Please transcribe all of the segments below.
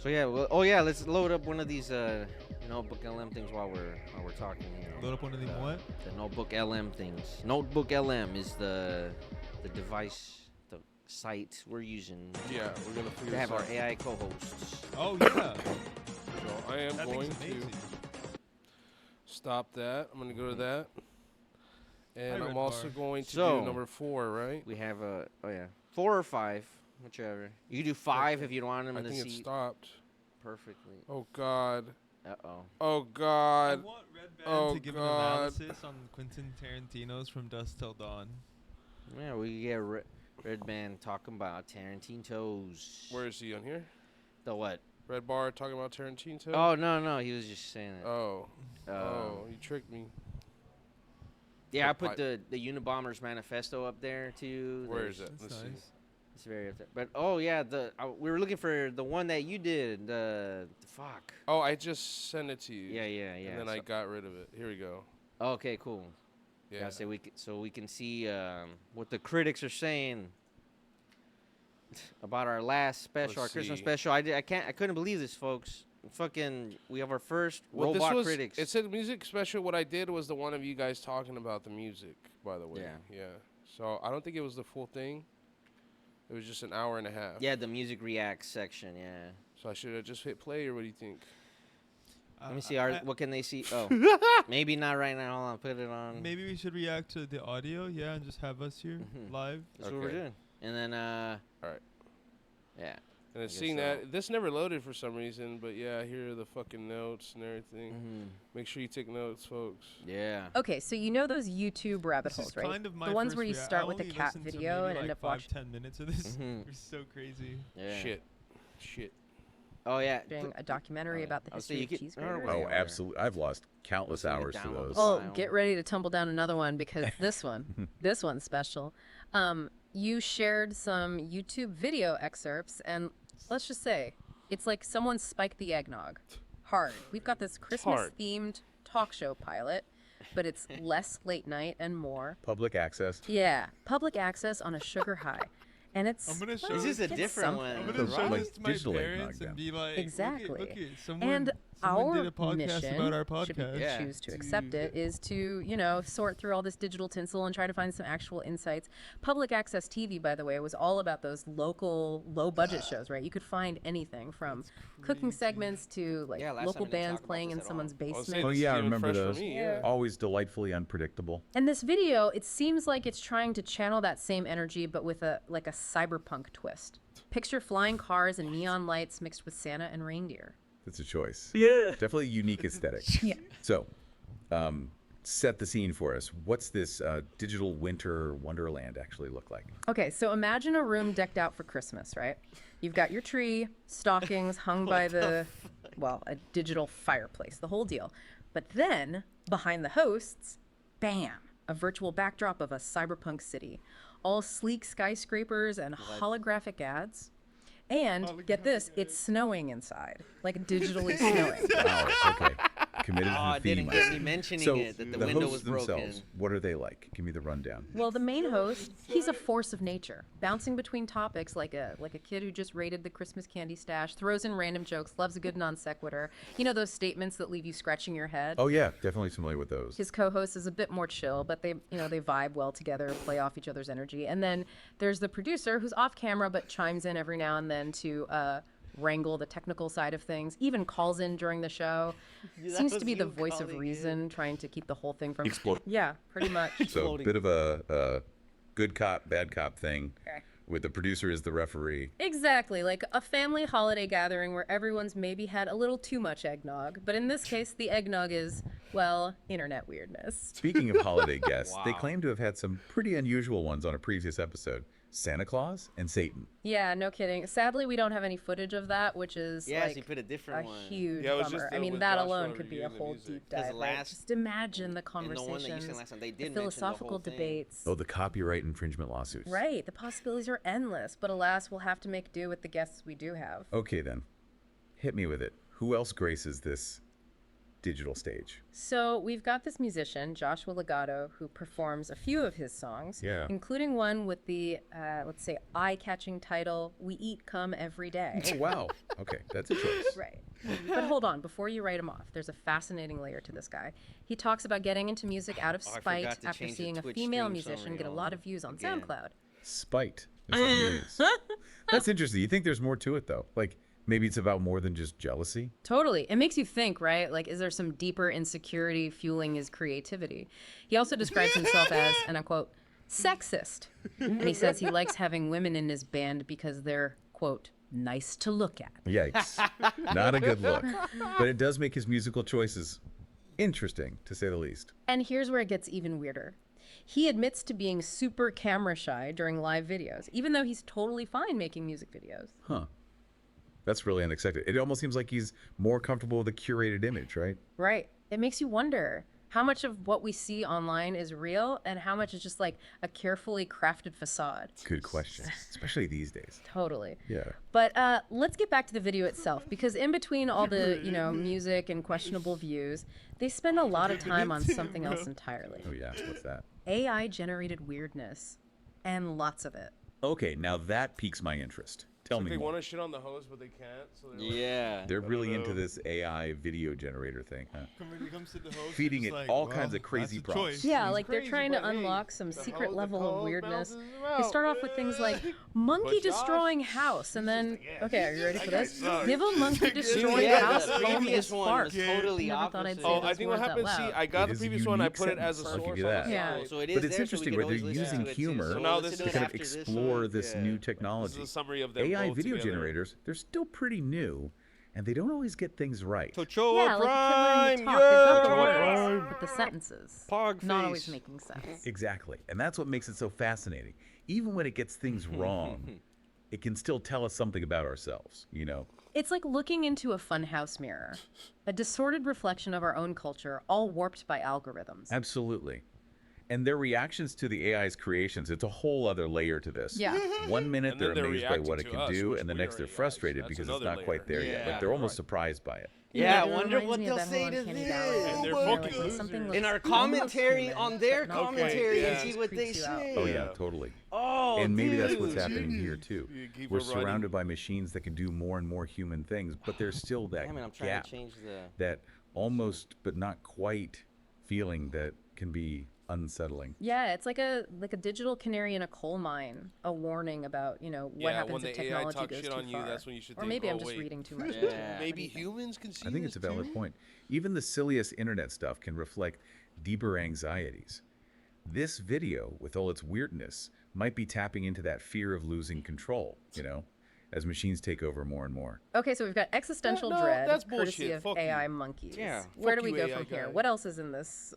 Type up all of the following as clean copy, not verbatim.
So yeah, well, oh yeah, let's load up one of these Notebook LM things while we're talking. Load up one of them what? The Notebook LM things. Notebook LM is the device, the site we're using. Yeah, we're gonna figure to have this our out. AI co-hosts. Oh yeah. So I am That going thing's to amazing. stop that. I'm gonna go to that, and Hi, I'm Red also Bar. going to So- do number 4, right? We have a 4 or 5, whichever. You can do 5 if you don't want them I in the think it seat stopped. perfectly. Oh God. Uh-oh. Oh I God. want Red Band Oh, to give God. an analysis on Quentin Tarantino's From Dusk Till Dawn. Yeah, we get Red Band talking about Tarantino's. Where is he on here? The what? Red Bar talking about Tarantino. Oh no, he was just saying it. Oh. Um, Oh, you tricked me. Yeah, Oh, I put the Unabomber's manifesto up there too. Where is it? That's Let's see. nice. It's very up there. But oh yeah, we were looking for the one that you did. The fuck. Oh, I just sent it to you. Yeah. And then I got rid of it. Here we go. Okay, cool. Yeah. So we can see what the critics are saying about our last special, our Let's Christmas see. special. I couldn't believe this, folks. Fucking, we have our first Well, robot this was, critics. It said music special. What I did was the one of you guys talking about the music, by the way. Yeah. Yeah. So I don't think it was the full thing. It was just an hour and a half. Yeah, the music reacts section. Yeah. So I should have just hit play, or what do you think? Let me see. What can they see? Oh, maybe not right now. Hold on, put it on. Maybe we should react to the audio, yeah, and just have us here Mhm. live. That's what we're Okay. doing. And then, Alright. Yeah. And it's guess seeing so. that this never loaded for some reason, but yeah, here are the fucking notes and everything. Mhm. Make sure you take notes, folks. Yeah. Okay, so you know those YouTube rabbit This holes, is right? kind of my The ones first where you rea- start I with a only cat listened to video maybe and like end up 5, watching 10 minutes of this. Mhm. It's so crazy. Yeah. Shit. Oh yeah. a documentary yeah. about the Oh, so history you of could- cheese I don't know graters. where Oh, they are. absolutely. I've lost countless So you can hours to download those. the Well, file. get ready to tumble down another one because this one's special. You shared some YouTube video excerpts, and let's just say, it's like someone spiked the eggnog. Hard. We've got this Christmas-themed talk show pilot, but it's less late night and more. Public access. Yeah, public access on a sugar high. And it's I'm gonna show well, Is this a it's different something. one? I'm The gonna show like this to my digital eggnog parents and then. be like, Exactly. Look at someone, And someone our did a podcast mission, about our should we podcast. Yeah. choose to accept it, is to, sort through all this digital tinsel and try to find some actual insights. Public access TV, by the way, was all about those local, low-budget shows, right? You could find anything from cooking segments to like Yeah, last local time we didn't bands talk about playing this in at all. someone's I was basement. saying Oh this is yeah, I even remember fresh for those. me, yeah. Always delightfully unpredictable. And this video, it seems like it's trying to channel that same energy, but with a cyberpunk twist. Picture flying cars and neon lights mixed with Santa and reindeer. That's a choice. Yeah. Definitely a unique aesthetic. Yeah. So, set the scene for us. What's this digital winter wonderland actually look like? Okay, so imagine a room decked out for Christmas, right? You've got your tree, stockings hung by a digital fireplace, the whole deal. But then, behind the hosts, bam, a virtual backdrop of a cyberpunk city. All sleek skyscrapers and holographic ads. And get this, it's snowing inside, like digitally snowing. Wow. Okay. Committed Oh, to I the theme. didn't get me mentioning So it that the the window hosts was broken. themselves, what are they like? Give me the rundown. Well, the main host, he's a force of nature, bouncing between topics like a kid who just raided the Christmas candy stash, throws in random jokes, loves a good non sequitur. You know those statements that leave you scratching your head? Oh yeah, definitely familiar with those. His co-host is a bit more chill, but they vibe well together, play off each other's energy. And then there's the producer who's off camera but chimes in every now and then to wrangle the technical side of things, even calls in during the show. That Seems to was be the you voice of calling reason, trying to keep the whole thing from Explode. Yeah, pretty much. So a Exploding. bit of a good cop, bad cop thing, Okay. with the producer as the referee. Exactly, like a family holiday gathering where everyone's maybe had a little too much eggnog, but in this case, the eggnog is, well, internet weirdness. Speaking of holiday guests, they Wow. claim to have had some pretty unusual ones on a previous episode. Santa Claus and Satan. Yeah, no kidding. Sadly, we don't have any footage of that, which is Yeah, so like you put a a different one. huge Yeah, it was bummer. just, I mean, with that Joshua alone could be a reviewing the whole music. deep 'Cause dive. Right? last- Just imagine the And the one that you conversations, sent last time, they the did mention the philosophical whole thing. debates. Oh, the copyright infringement lawsuits. Right, the possibilities are endless, but alas, we'll have to make do with the guests we do have. Okay then, hit me with it. Who else graces this digital stage? So we've got this musician, Joshua Legato, who performs a few of his songs, Yeah. including one with the, let's say, eye-catching title, We Eat Cum Every Day. Oh, wow. Okay, that's a choice. Right. But hold on, before you write him off, there's a fascinating layer to this guy. He talks about getting into music out of Oh, I spite forgot to after change the seeing a Twitch female stream musician summary get a on lot of views on again. SoundCloud. Spite. is what it is. That's interesting. You think there's more to it, though? Like, maybe it's about more than just jealousy? Totally. It makes you think, right? Like, is there some deeper insecurity fueling his creativity? He also describes himself as, and I quote, sexist. And he says he likes having women in his band because they're, quote, nice to look at. Yikes. Not a good look. But it does make his musical choices interesting, to say the least. And here's where it gets even weirder. He admits to being super camera shy during live videos, even though he's totally fine making music videos. Huh. That's really unexpected. It almost seems like he's more comfortable with a curated image, right? Right. It makes you wonder how much of what we see online is real and how much is just like a carefully crafted facade. Good question. Especially these days. Totally. Yeah. But let's get back to the video itself, because in between all the, music and questionable views, they spend a lot of time on something else entirely. Oh, yeah. What's that? AI-generated weirdness, and lots of it. Okay, now that piques my interest. Tell Like me they more. want to shit on the host, but they can't. So they're like, Yeah. They're really into this AI video generator thing, huh? When it comes to the host, Feeding it's it like, all well, kinds of crazy that's a prompts. choice. Yeah, He's like they're crazy, trying to but hey, unlock some the secret host- level the of host weirdness. bounces They start off with things like monkey But Josh- destroying house, and then okay, are you ready for this? suck. Give a monkey destroying yeah, house the home previous is one fart. was totally Never thought I'd opposite. say Oh, those I think what words out happened. See, loud. I got It the is a previous one. I unique put it as a sentence, I'll source. give you that. Yeah. Oh, so it is But it's there, so we interesting, could right? always They're listen using to it too. humor So So now we'll this listen is to to it kind of after explore one. this Yeah. new This technology. is a summary of them AI both video together. generators, they're still pretty new, and they don't always get things right. Yeah, like the killer in the talk. They've got the yeah. words, but the sentences Pog not always face. making sense. Exactly. And that's what makes it so fascinating. Even when it gets things wrong, it can still tell us something about ourselves, you know? It's like looking into a funhouse mirror, a distorted reflection of our own culture, all warped by algorithms. Absolutely. And their reactions to the AI's creations, it's a whole other layer to this. Yeah. 1 minute And then they're they're amazed by reacting what it to can us, do, which and the we next are they're AIs. frustrated That's because it's another not quite there layer. yet. Yeah. Like they're almost surprised by it. Yeah, I It wonder reminds what me of they'll that say whole to Uncanny this. Valley, And they're where, like, fucking when something looks In our almost commentary human, on their but not commentary yeah. and see what they Creeps you out. say. Oh, yeah, Yeah. totally. Oh, And maybe that's what's dude. happening here, too. You keep We're it running. surrounded by machines that can do more and more human things, but there's still that Damn it, I'm trying gap, to change the. that almost but not quite feeling that can be unsettling. Yeah, it's like a digital canary in a coal mine, a warning about what Yeah, happens when if the AI technology talks goes shit too on you, far. that's when you should Or think, maybe I'm oh, just wait. reading too much. into it. Yeah. What do Maybe you think? humans can see I think this it's a valid too? point. Even the silliest internet stuff can reflect deeper anxieties. This video, with all its weirdness, might be tapping into that fear of losing control, as machines take over more and more. Okay, so we've got existential No, dread, that's courtesy bullshit. of Fuck AI you. monkeys. Yeah. Where Fuck do we you, go AI from here? guy. What else is in this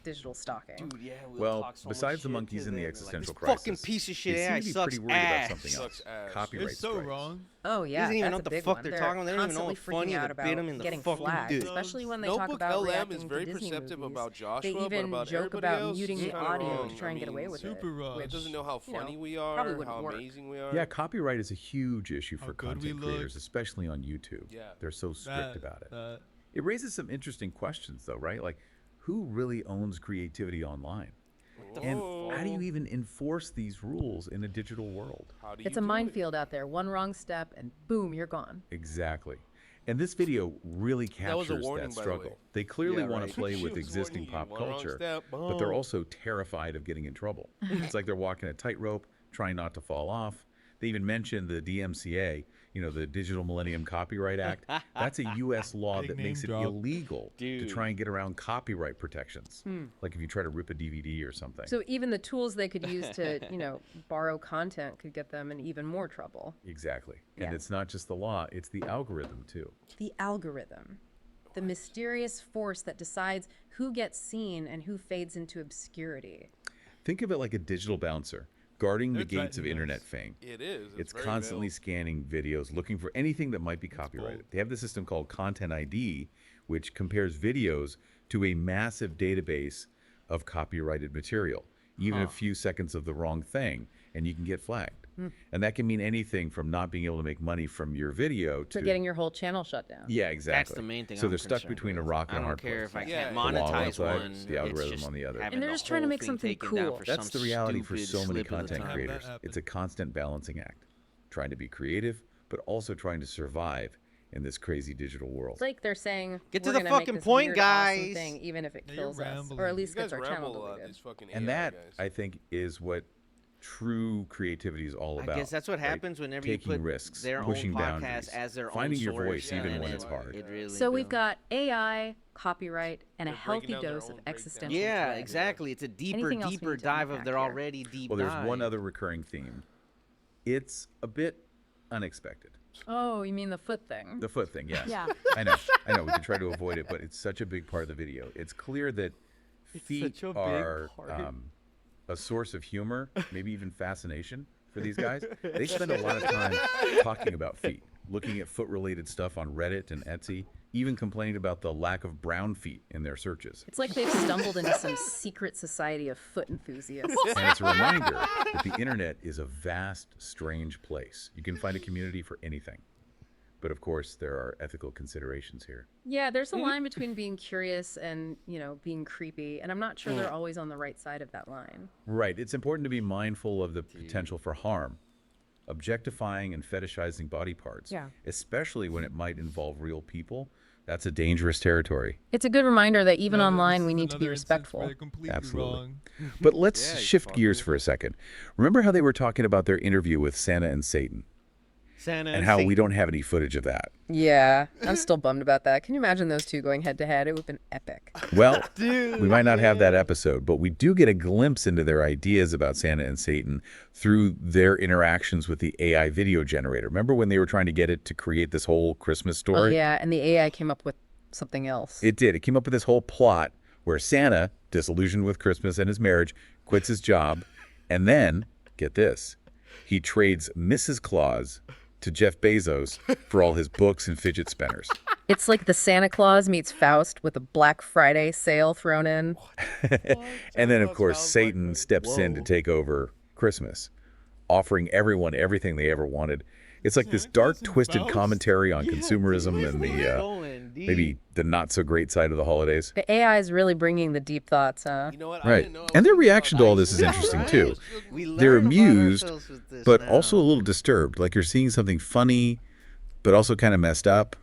digital stalking? Dude, yeah, we'll Well, talk so besides much the shit monkeys to in the them. existential This crisis, fucking piece of shit they seem AI to be sucks pretty worried ass. about something else. Sucks ass. Copyright It's so strikes. wrong. Oh yeah, doesn't even know that's what a the big fuck one. they're talking about. They don't even know constantly what funny freaking or out the about bit 'em in the getting fucking flagged, dick. especially when they talk Notebook about LM reacting is to very Disney perceptive movies. about Joshua, They but even about joke everybody about else, muting it's the kinda audio wrong. to try and get away with super it. wrong. It doesn't know how you know, funny we probably are, wouldn't how work. amazing we are. Yeah, copyright is a huge issue How for good we content look. creators, especially on YouTube. Yeah. They're so strict That- about it. that- It raises some interesting questions, though, right? Like, who really owns creativity online? And how do you even enforce these rules in a digital world? How do It's you a do it? minefield out there. One wrong step and boom, you're gone. Exactly. And this video really That was a captures warning, that by the way. struggle. They clearly Yeah, want right. to play She with was existing warning you, pop one wrong culture, step, but they're boom. also terrified of getting in trouble. It's like they're walking a tightrope, trying not to fall off. They even mentioned the DMCA, the Digital Millennium Copyright Act. That's a U.S. law Big that makes it name drop. illegal to Dude. try and get around copyright protections. Like if you try to rip a DVD or something. So even the tools they could use to, borrow content could get them in even more trouble. Exactly. And Yeah. it's not just the law, it's the algorithm, too. The algorithm, the mysterious force that decides who gets seen and who fades into obscurity. Think of it like a digital bouncer guarding the They're gates of threatening internet us. fame. It is. It's very constantly veiled. scanning videos, looking for anything that might be copyrighted. bold. They have the system called Content ID, which compares videos to a massive database of copyrighted material. Even a few seconds of the wrong thing, and you can get flagged. And that can mean anything from not being able to make money from your video To to getting your whole channel shut down. yeah, exactly. That's the main thing. So I'm they're stuck concerned between a with. rock and I a don't hard care place. if I Yeah, can't the law on one monetize side, one. the algorithm it's just on the other. having And they're the just trying to whole make thing something taken down cool. for That's some the reality for stupid so many slip of the content tongue. creators. Have that It's a constant balancing act, trying to be creative, but also trying to survive in this crazy digital world. It's like they're saying, Get to we're the gonna make fucking this point, weird, awesome guys. thing, even if it Yeah, you're kills us, or rambling. at You least You guys gets our channel ramble a lot. deleted. These fucking And AI that, guys. I think, is what true creativity is all I about. guess that's what right? happens whenever Taking you put risks, their pushing own podcast boundaries, as their finding own your source, voice even and when then it's hard. It really So we've do. got AI, copyright, and a They're breaking healthy down their dose own of breakdown. existential Yeah, dread. exactly. It's a deeper, Anything else we deeper need to dive of unpack their here? already deep Well, there's one dive. other recurring theme. It's a bit unexpected. Oh, you mean the foot thing? The foot thing, yes. Yeah. I know. We can try to avoid it, but it's such a big part of the video. It's clear that feet such a big are part. a source of humor, maybe even fascination for these guys. They spend a lot of time talking about feet, looking at foot-related stuff on Reddit and Etsy, even complaining about the lack of brown feet in their searches. It's like they've stumbled into some secret society of foot enthusiasts. And it's a reminder that the internet is a vast, strange place. You can find a community for anything. But of course, there are ethical considerations here. Yeah, there's a line between being curious and, being creepy, and I'm not sure they're always on the right side of that line. Right. It's important to be mindful of the potential for harm. Objectifying and fetishizing body parts, Yeah. especially when it might involve real people, that's a dangerous territory. It's a good reminder that even Yeah, online this we is need to be another instance where respectful. they're completely Absolutely. wrong. But let's Yeah, you shift gears fuckers. for a second. Remember how they were talking about their interview with Santa and Satan, Santa and how we don't have any footage of that? Yeah, I'm still bummed about that. Can you imagine those two going head to head? It would have been epic. Well, we might not have that episode, but we do get a glimpse into their ideas about Santa and Satan through their interactions with the AI video generator. Remember when they were trying to get it to create this whole Christmas Well, story? yeah, and the AI came up with something else. It did. It came up with this whole plot where Santa, disillusioned with Christmas and his marriage, quits his job, and then, get this, he trades Mrs. Claus to Jeff Bezos for all his books and fidget spinners. It's like the Santa Claus meets Faust with a Black Friday sale thrown in. And then, of Claus course, sounds Satan like- steps in to take over Christmas, offering everyone everything they ever wanted. It's like this Santa dark, Claus and twisted Faust? commentary on consumerism and the maybe the not so great side of the holidays. The AI is really bringing the deep thoughts, huh? You know what? I Right. didn't know I And was their thinking reaction about to all that. this is Yeah, interesting right. too. We They're learn about amused, ourselves with this but now. also a little disturbed. Like you're seeing something funny, but also kind of messed up,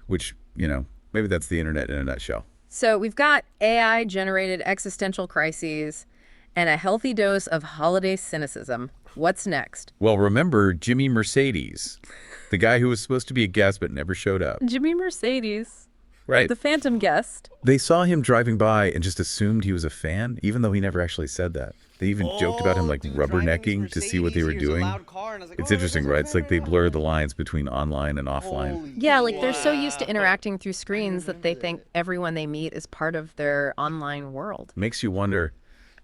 which, maybe that's the internet in a nutshell. So we've got AI generated existential crises and a healthy dose of holiday cynicism. What's next? Well, remember Jimmy Mercedes, the guy who was supposed to be a guest but never showed up. Jimmy Mercedes, Right. the phantom guest. They saw him driving by and just assumed he was a fan, even though he never actually said that. They even joked about him like dude, driving his rubbernecking to see what they Mercedes, were here's a doing. loud car, and I was like, It's "Oh, interesting, there's a right? It's like they fan blur right the lines between online and offline. Holy Yeah, like they're so used to wow. interacting through screens that they think everyone they meet is part of their online world. Makes you wonder,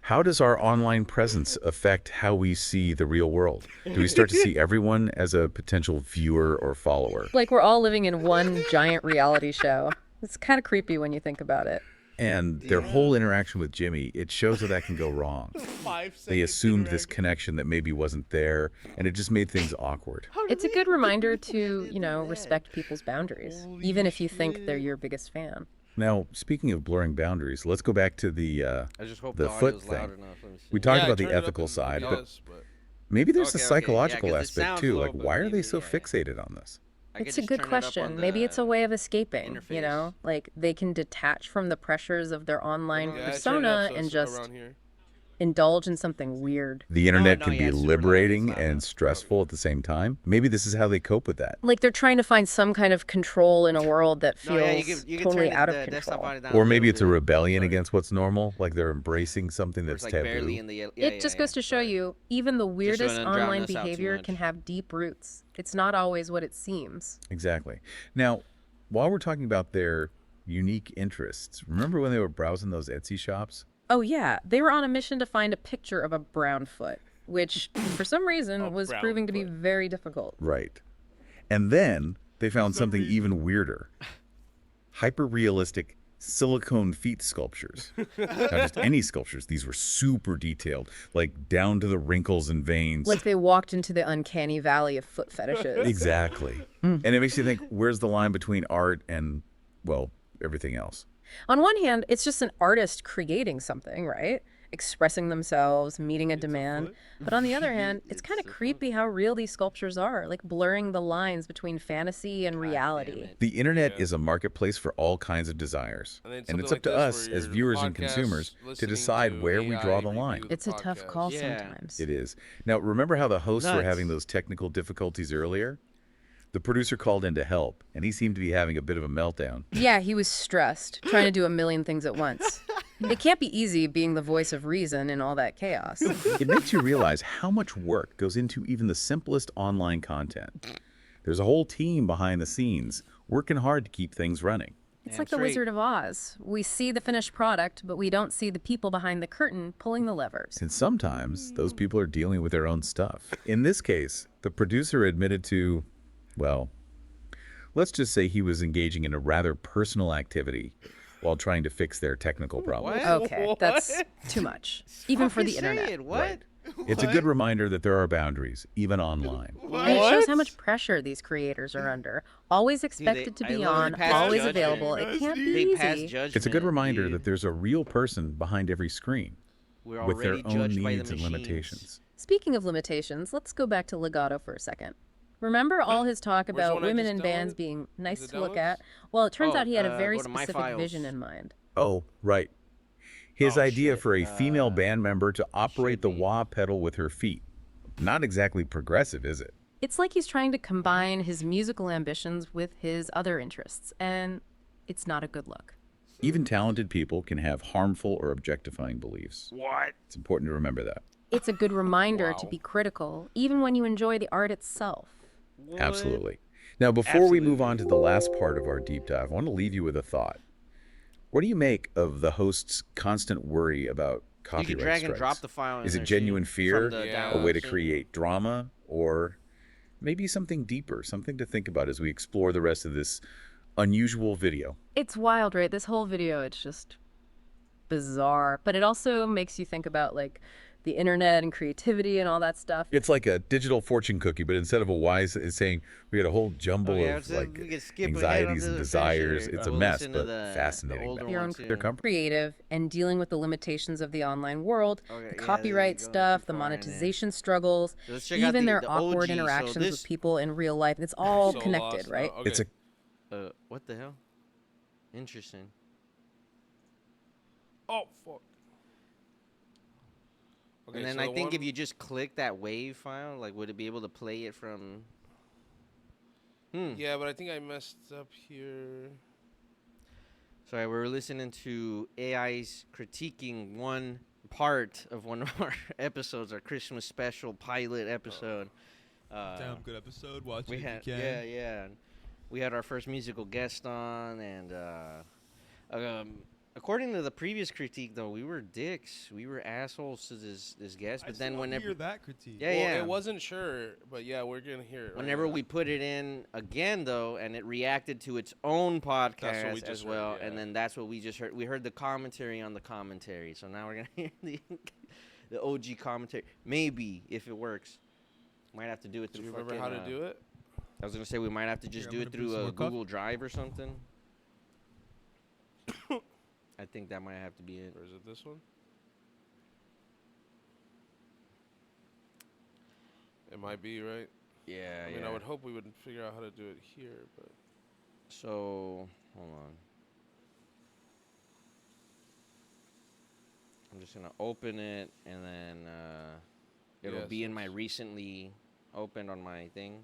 how does our online presence affect how we see the real world? Do we start to see everyone as a potential viewer or follower? Like we're all living in one giant reality show. It's kind of creepy when you think about it. And their whole interaction with Jimmy, it shows how that can go wrong. 5 They seconds assumed this interaction. connection that maybe wasn't there, and it just made things awkward. It's a good reminder to, respect people's boundaries, even if you think they're your biggest fan. Now, speaking of blurring boundaries, let's go back to the I just hope the the foot audio's loud thing. enough. Let me see. We talked Yeah, about turn the it up ethical and- side, yes, but maybe there's Okay, a okay, yeah, psychological 'cause it aspect sounds too. low, Like, but why are they maybe, so yeah. fixated on this? I could It's a just good turn it up question. on Maybe it's a the- way of escaping, interface. Like they can detach from the pressures of their online Yeah, I turned it persona up so and it's just around here. indulge in something weird. The internet no, can yeah, be it's super loud, liberating it's loud. and stressful at the same time. Maybe this is how they cope with that. Like they're trying to find some kind of control in a world that No, feels yeah, you could totally turn out the of desktop control. audio down Or a maybe little it's a bit. rebellion Sorry. against what's normal, like they're embracing something Where that's it's like taboo. barely in the. It just goes to show you, even the weirdest wouldn't drown online us out too behavior much. can have deep roots. It's not always what it seems. Exactly. Now, while we're talking about their unique interests, remember when they were browsing those Etsy shops? Oh yeah, they were on a mission to find a picture of a brown foot, which for some reason A was brown proving to be foot. very difficult. Right. And then they found something even weirder. Hyper-realistic silicone feet sculptures. Not just any sculptures. These were super detailed, like down to the wrinkles and veins. Like they walked into the uncanny valley of foot fetishes. Exactly. And it makes you think, where's the line between art and, well, everything else? On one hand, it's just an artist creating something, right? Expressing themselves, meeting a demand. But on the other hand, it's kind of creepy how real these sculptures are, like blurring the lines between fantasy and reality. The internet is a marketplace for all kinds of desires. And then And it's something up to like this us where as you're viewers and podcast consumers to listening decide to where we draw AI the line. review the It's a tough call podcast. Yeah. sometimes. It is. Now, remember how the hosts were Nuts. having those technical difficulties earlier? The producer called in to help, and he seemed to be having a bit of a meltdown. Yeah, he was stressed, trying to do a million things at once. It can't be easy being the voice of reason in all that chaos. It makes you realize how much work goes into even the simplest online content. There's a whole team behind the scenes working hard to keep things running. It's Damn like the straight. Wizard of Oz. We see the finished product, but we don't see the people behind the curtain pulling the levers. And sometimes those people are dealing with their own stuff. In this case, the producer admitted to, well, let's just say he was engaging in a rather personal activity while trying to fix their technical problem. What? Okay, that's too much. Even for the Fucking say internet. it, What? Right. It's a good reminder that there are boundaries, even online. And it shows how much pressure these creators are under. Always expected to I be love on, they pass always judgment. available. It can't be They pass easy. judgment. It's a good reminder dude. that there's a real person behind every screen We're with their already own judged by the needs and machines. limitations. Speaking of limitations, let's go back to Legato for a second. Remember all his talk Where's about one I women just in bands downloaded? being nice it to look downloads? at? Well, it turns Oh, out he had a very go to My specific Files. vision in mind. Oh, right. His Oh, idea shit. for a female band member to operate the should be. wah pedal with her feet. Not exactly progressive, is it? It's like he's trying to combine his musical ambitions with his other interests, and it's not a good look. Even talented people can have harmful or objectifying beliefs. What? It's important to remember that. It's a good reminder to be critical, even when you enjoy the art itself. What? Absolutely. Now, before we move on to the last part of our deep dive, I want to leave you with a thought. What do you make of the host's constant worry about You copyright can drag and strikes? drop the file. in Is there, it too, genuine from fear, the Yeah. a way to downloads. create drama, or maybe something deeper, something to think about as we explore the rest of this unusual video? It's wild, right? This whole video, it's just bizarre. But it also makes you think about, like, the internet and creativity and all that stuff. It's like a digital fortune cookie, but instead of a wise, it's saying we had a whole jumble Oh, yeah, of so like we can skip ahead anxieties onto and the desires. finisher. It's a We'll mess, listen to but the fascinating. older Your one, own too. They're comfortable. Creative and dealing with the limitations of the online world, Okay, yeah, the there you copyright go, stuff, too the far in there. monetization struggles, So let's check out even their the awkward OG. So interactions this- with people in real life. It's all So connected, lost now. right? Okay. It's a What the hell? Interesting. Oh fuck. Okay, And then so I the think if one- you just click that wave file, like, would it be able to play it from? Yeah, but I think I messed up here. Sorry, we're listening to AI's critiquing one part of one of our episodes, our Christmas special pilot episode. Damn good episode. Watch We it had, if you can. yeah. We had our first musical guest on, and according to the previous critique, though, we were dicks. We were assholes to this guest. I But still then wanna whenever, hear that critique. Yeah, Well, yeah. it wasn't sure, but yeah, we're gonna hear it. right whenever now. we put it in again, though, and it reacted to its own podcast just as heard, well, yeah. and then that's what we just heard. We heard the commentary on the commentary, so now we're gonna hear the OG commentary. Maybe if it works, might have to do it Do through. you remember fucking, how to do it? I was gonna say we might have to just I'm do it gonna put through some a more coffee. Google Drive or something. I think that might have to be it. Or is it this one? It might be, right? Yeah, I mean, yeah. I would hope we would figure out how to do it here, but So hold on. I'm just gonna open it and then it'll Yes, be in my it's- recently opened on my thing.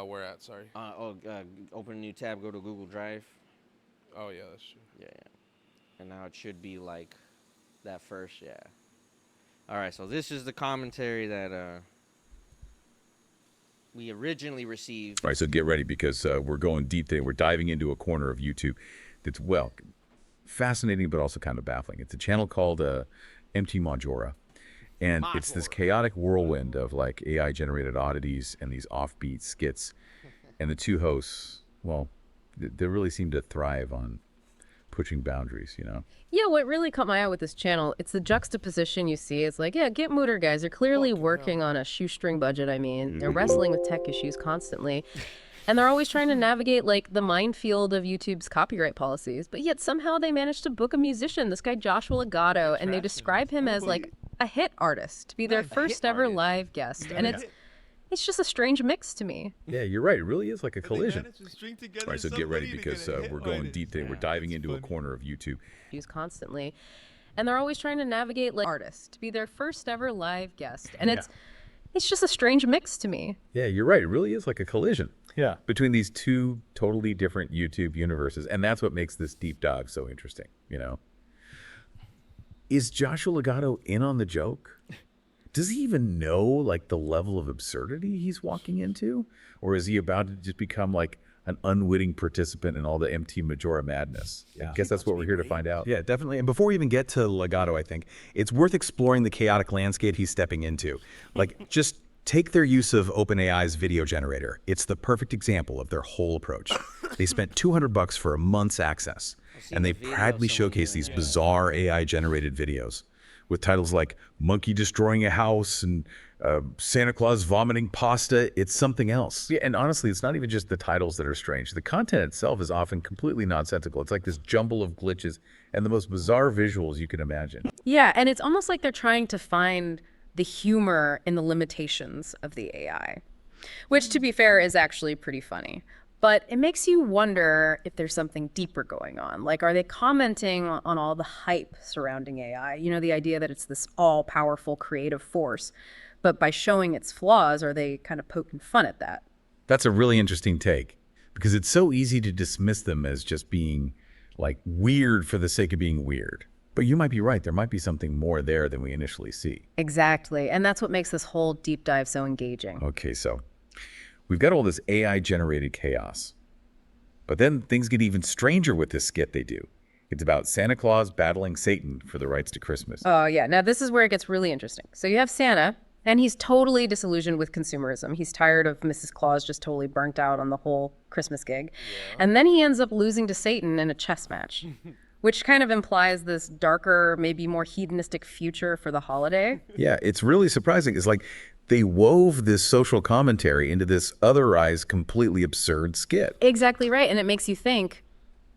where at? Sorry. Open a new tab, go to Google Drive. Oh yeah, that's true. Yeah. And now it should be like that first, yeah. All right, so this is the commentary that we originally received. All right, so get ready because we're going deep today. We're diving into a corner of YouTube that's, well, fascinating but also kind of baffling. It's a channel called MT Majora. And it's this chaotic whirlwind of like AI generated oddities and these offbeat skits. And the two hosts, well, they really seem to thrive on pushing boundaries, you know? Yeah, what really caught my eye with this channel, it's the juxtaposition you see. It's like, yeah, Get Mooder guys are clearly working on a shoestring budget. I mean, they're wrestling with tech issues constantly. And they're always trying to navigate like the minefield of YouTube's copyright policies. But yet somehow they managed to book a musician, this guy Joshua Legato, and they describe him as like a hit artist, to be their first ever live guest. And it's just a strange mix to me. Yeah, you're right. It really is like a collision. managed to string together All right, so get ready somebody to because get a hit we're going artist. deep today. We're diving into a corner of YouTube. Issues constantly. And they're always trying to navigate like artists, to be their first ever live guest. And it's just a strange mix to me. Yeah, you're right. It really is like a collision. Yeah. Between these two totally different YouTube universes. And that's what makes this deep dive so interesting, you know? Is Joshua Legato in on the joke? Does he even know like the level of absurdity he's walking into? Or is he about to just become like an unwitting participant in all the MT Majora madness? I guess that's what we're here to find out. Yeah, definitely. And before we even get to Legato, I think it's worth exploring the chaotic landscape he's stepping into. Like, just take their use of OpenAI's video generator. It's the perfect example of their whole approach. They spent $200 for a month's access, and they proudly showcase these bizarre AI-generated videos with titles like Monkey Destroying a House and Santa Claus Vomiting Pasta. It's something else. Yeah, and honestly, it's not even just the titles that are strange. The content itself is often completely nonsensical. It's like this jumble of glitches and the most bizarre visuals you can imagine. Yeah, and it's almost like they're trying to find the humor in the limitations of the AI, which, to be fair, is actually pretty funny. But it makes you wonder if there's something deeper going on. Like, are they commenting on all the hype surrounding AI? You know, the idea that it's this all-powerful creative force. But by showing its flaws, are they kind of poking fun at that? That's a really interesting take because it's so easy to dismiss them as just being like weird for the sake of being weird. But you might be right. There might be something more there than we initially see. Exactly. And that's what makes this whole deep dive so engaging. Okay, so we've got all this AI-generated chaos. But then things get even stranger with this skit they do. It's about Santa Claus battling Satan for the rights to Christmas. Oh, yeah. Now, this is where it gets really interesting. So you have Santa, and he's totally disillusioned with consumerism. He's tired of Mrs. Claus just totally burnt out on the whole Christmas gig. And then he ends up losing to Satan in a chess match, which kind of implies this darker, maybe more hedonistic future for the holiday. Yeah, it's really surprising. It's like they wove this social commentary into this otherwise completely absurd skit. Exactly right. And it makes you think,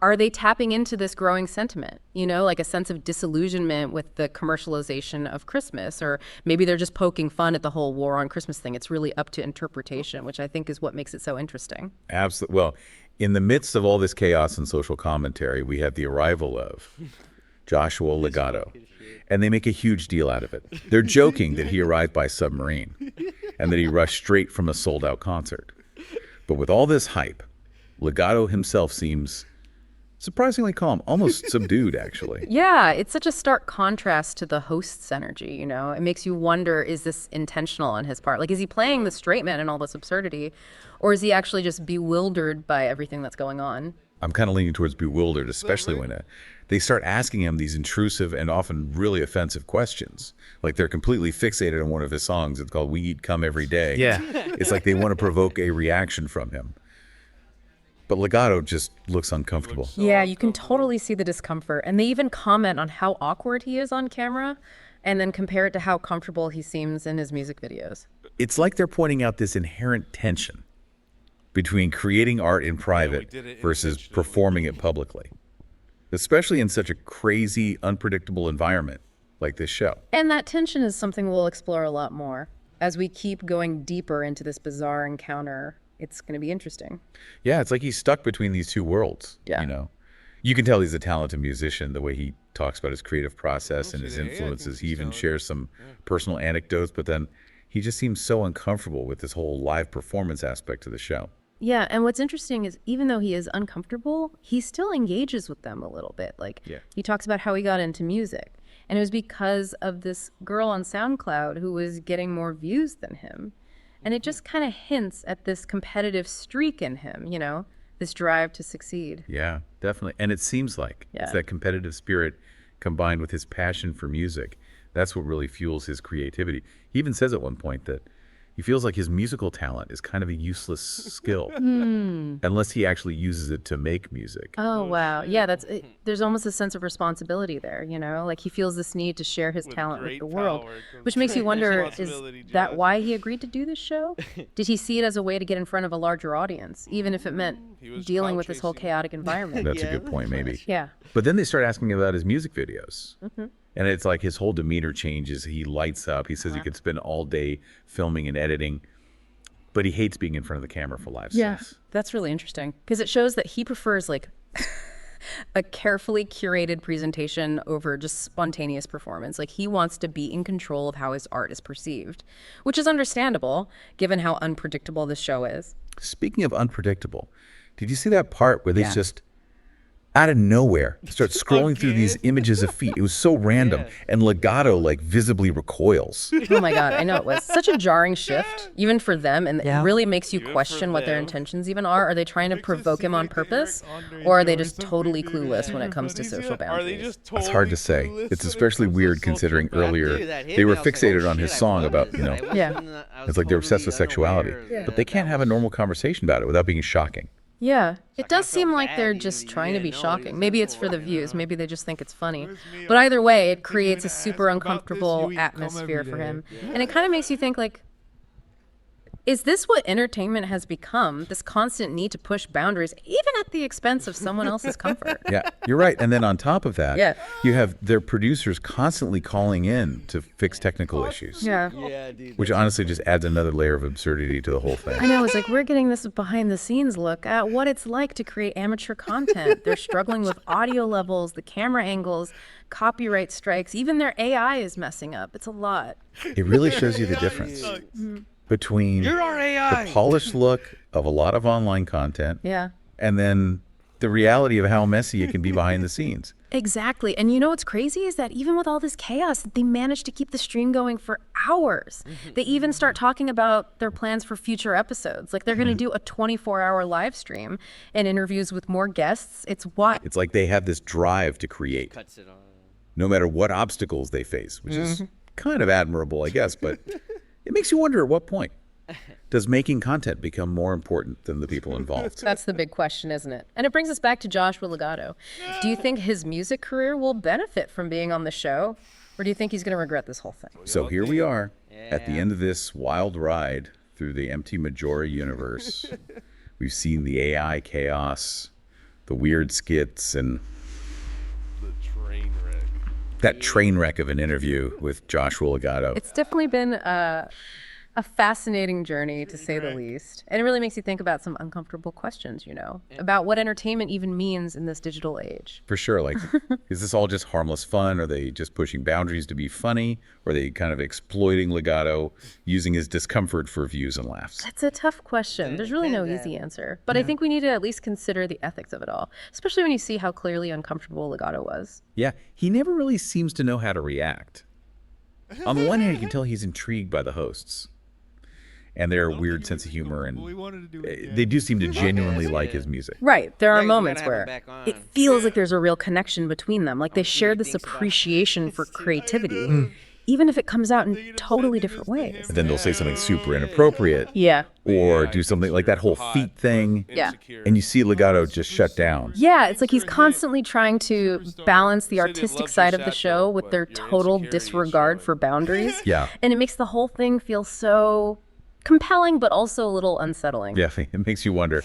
are they tapping into this growing sentiment? You know, like a sense of disillusionment with the commercialization of Christmas, or maybe they're just poking fun at the whole war on Christmas thing. It's really up to interpretation, which I think is what makes it so interesting. Absolutely. Well, in the midst of all this chaos and social commentary, we have the arrival of Joshua Legato, and they make a huge deal out of it. They're joking that he arrived by submarine and that he rushed straight from a sold-out concert. But with all this hype, Legato himself seems surprisingly calm, almost subdued, actually. Yeah, it's such a stark contrast to the host's energy, you know? It makes you wonder, is this intentional on his part? Like, is he playing the straight man in all this absurdity, or is he actually just bewildered by everything that's going on? I'm kind of leaning towards bewildered, especially when they start asking him these intrusive and often really offensive questions. Like they're completely fixated on one of his songs. It's called We Eat Cum Every Day. Yeah. It's like they want to provoke a reaction from him. But Legato just looks uncomfortable. Yeah, you can totally see the discomfort. And they even comment on how awkward he is on camera and then compare it to how comfortable he seems in his music videos. It's like they're pointing out this inherent tension between creating art in private versus performing it publicly, especially in such a crazy, unpredictable environment like this show. And that tension is something we'll explore a lot more. As we keep going deeper into this bizarre encounter, it's going to be interesting. Yeah, it's like he's stuck between these two worlds. Yeah. You know, you can tell he's a talented musician the way he talks about his creative process and his influences. He even shares some personal anecdotes, but then he just seems so uncomfortable with this whole live performance aspect of the show. Yeah, and what's interesting is even though he is uncomfortable, he still engages with them a little bit. Like, he talks about how he got into music. And it was because of this girl on SoundCloud who was getting more views than him. And it just kind of hints at this competitive streak in him, you know, this drive to succeed. Yeah, definitely. And it seems like it's that competitive spirit combined with his passion for music. That's what really fuels his creativity. He even says at one point that, he feels like his musical talent is kind of a useless skill unless he actually uses it to make music. Oh, wow. Yeah, there's almost a sense of responsibility there, you know? Like he feels this need to share his talent with great the world, power comes which makes you great wonder, is responsibility, that Josh. why he agreed to do this show? Did he see it as a way to get in front of a larger audience, even if it meant He was dealing clout with this whole chasing. chaotic environment? That's a Yeah, good point, pretty maybe. much. Yeah. But then they start asking about his music videos. And it's like his whole demeanor changes. He lights up. He says he could spend all day filming and editing, but he hates being in front of the camera for live stuff. That's really interesting because it shows that he prefers like a carefully curated presentation over just spontaneous performance. Like he wants to be in control of how his art is perceived, which is understandable given how unpredictable this show is. Speaking of unpredictable, did you see that part where they just out of nowhere start scrolling through these images of feet? It was so random, and Legato like visibly recoils. Oh my God, I know it was such a jarring shift, even for them, and it really makes you question what their them. intentions even are. Are they trying to provoke him on purpose, or are they just totally clueless when it comes to social Are they boundaries? just It's hard to say. totally It's clueless when especially it comes to weird social considering boundaries? earlier Dude, that hit they me. were I was like, fixated oh, on his shit, I song was. about, I wasn't- Yeah. I was it's like they're obsessed with totally sexuality, unaware but they that can't that have a was- normal conversation about it without being shocking. Yeah, it does I seem felt like bad they're even just that you trying to be didn't know he shocking. was Maybe in it's for for the it, views. Maybe they just think it's funny. Where's me But either way, it thinking creates a to ask super about this, uncomfortable you eat cum atmosphere every for day. him. And it kind of makes you think like, is this what entertainment has become? This constant need to push boundaries, even at the expense of someone else's comfort. Yeah, you're right. And then on top of that, Yeah. you have their producers constantly calling in to fix technical issues, Yeah. Yeah, dude. which honestly just adds another layer of absurdity to the whole thing. I know, it's like we're getting this behind the scenes look at what it's like to create amateur content. They're struggling with audio levels, the camera angles, copyright strikes, even their AI is messing up. It's a lot. It really shows you the difference between You're our AI. the polished look of a lot of online content Yeah. and then the reality of how messy it can be behind the scenes. Exactly. And you know what's crazy is that even with all this chaos, they managed to keep the stream going for hours. They even start talking about their plans for future episodes. Like they're going to do a 24-hour live stream and interviews with more guests. It's what? It's like they have this drive to create, Cuts it on. no matter what obstacles they face, which is kind of admirable, I guess. But it makes you wonder, at what point does making content become more important than the people involved? That's the big question, isn't it? And it brings us back to Joshua Legato. Do you think his music career will benefit from being on the show? Or do you think he's going to regret this whole thing? So here we are at the end of this wild ride through the empty Majora universe. We've seen the AI chaos, the weird skits, and The train wreck. that train wreck of an interview with Joshua Legato. It's definitely been a fascinating journey, to say the least. And it really makes you think about some uncomfortable questions, you know, about what entertainment even means in this digital age. For sure. Like, is this all just harmless fun? Are they just pushing boundaries to be funny? Or are they kind of exploiting Legato, using his discomfort for views and laughs? That's a tough question. There's really no easy answer. But I think we need to at least consider the ethics of it all, especially when you see how clearly uncomfortable Legato was. Yeah, he never really seems to know how to react. On the one hand, you can tell he's intrigued by the hosts and their weird sense of humor, and We wanted to do it they do seem to genuinely like his music. Right. There Yeah, are 'cause we gotta moments have him where back on. it feels like there's a real connection between them. Like they share this thinks about- appreciation for creativity, even if it comes out in totally different ways. And then they'll say something super inappropriate, Yeah. or do something like that whole feet thing, Yeah. and you see Legato just shut down. Yeah, it's like he's constantly trying to balance the artistic side of the show with their total disregard for boundaries. Yeah. And it makes the whole thing feel so compelling, but also a little unsettling. Yeah, it makes you wonder,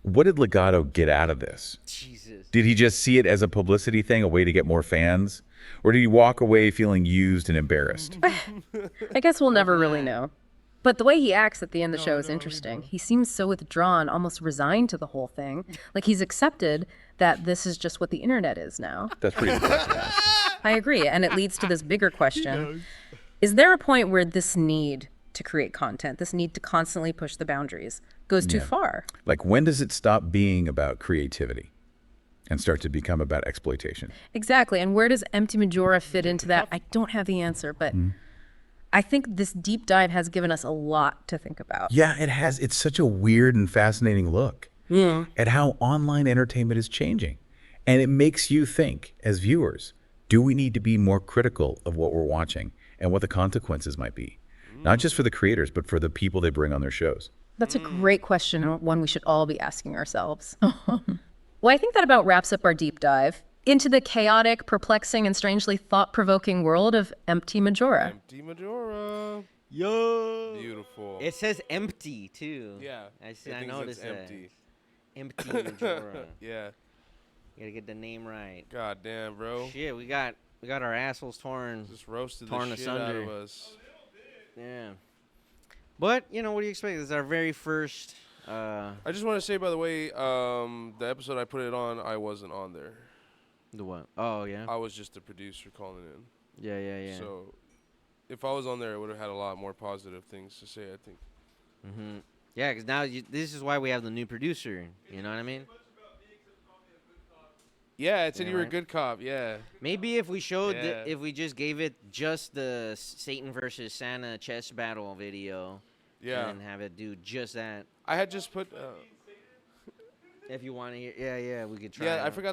what did Legato get out of this? Jesus. Did he just see it as a publicity thing, a way to get more fans? Or did he walk away feeling used and embarrassed? I guess we'll never really know. But the way he acts at the end of the show is interesting. He seems so withdrawn, almost resigned to the whole thing. Like he's accepted that this is just what the internet is now. That's pretty impressive. honestly. I agree. And it leads to this bigger question. Is there a point where this need to create content, this need to constantly push the boundaries, goes too far? Like, when does it stop being about creativity and start to become about exploitation? Exactly. And where does Empty Majora fit into that? I don't have the answer, but I think this deep dive has given us a lot to think about. Yeah, it has. It's such a weird and fascinating look at how online entertainment is changing. And it makes you think, as viewers, do we need to be more critical of what we're watching and what the consequences might be? not just for the creators, but for the people they bring on their shows. That's a great question, and one we should all be asking ourselves. Well, I think that about wraps up our deep dive into the chaotic, perplexing, and strangely thought-provoking world of Empty Majora. Empty Majora. Yo. Beautiful. It says empty too. Yeah. I see. it I thinks noticed it's that. empty. Empty Majora. Yeah. Gotta get the name right. God damn, bro. Shit, we got our assholes torn. Just roasted Torn the shit out asunder. of us. Yeah. But what do you expect? This is our very first. I just want to say, by the way, the episode I put it on, I wasn't on there. The what? Oh yeah. I was just the producer calling in. Yeah. So, if I was on there, I would have had a lot more positive things to say, I think. Mm-hmm. Yeah, because now this is why we have the new producer. You know what I mean? Yeah, it said Yeah, you were a right. good cop, yeah. Maybe if we showed, Yeah. if we just gave it just the Satan versus Santa chess battle video, Yeah. and have it do just that. I had just put, If you want to hear, yeah, we could try. yeah, it I out. forgot